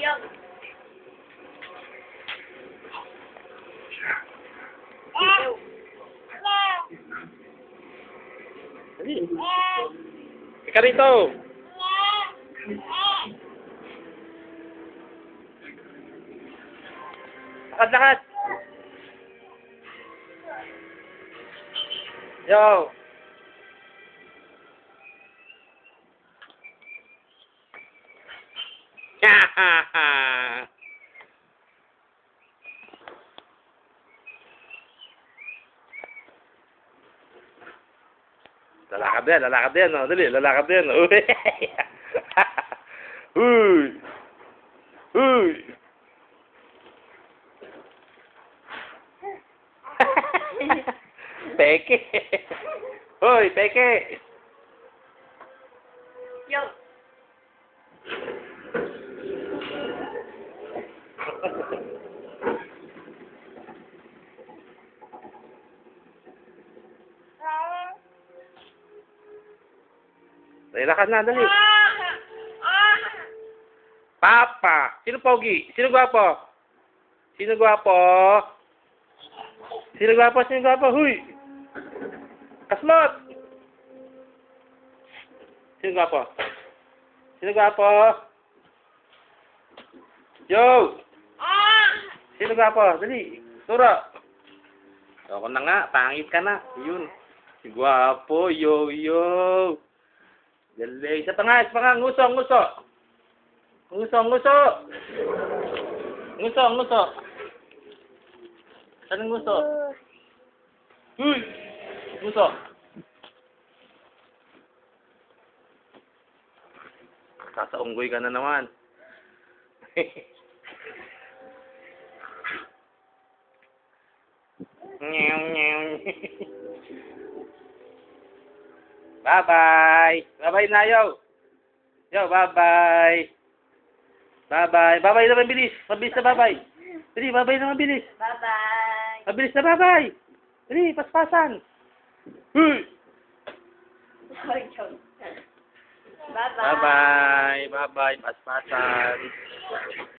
Yok. Ika rito. Lakad. Yo. Lalakad yan, oh. Dali, lalakad yan. Uy. Uy. Peke. Hoy, peke. Yok. Dali, lakad na, dali. Papa. Sino pogi? Sino gwapo? Sino gwapo? Sino gwapo? Sino gwapo? Huy! Kaslot! Sino gwapo? Sino gwapo? Yo! Sino gwapo? Dali. Turo. Ako na nga. Pangit ka na. Yun. Si gwapo. Yo. Dali. Isa pa nga. Nguso. Nguso. Saan ang nguso? Uy! Nguso. Sasaunggoy ka na naman. Bye-bye. Bye-bye na, yo. Yo, bye-bye. Bye-bye. Bye-bye na mabilis. Mabilis na bye-bye. Dali, bye-bye na mabilis. Bye-bye. Mabilis na bye-bye. Dali, paspasan. Huy! Bye-bye. Bye-bye. Bye-bye. Paspasan.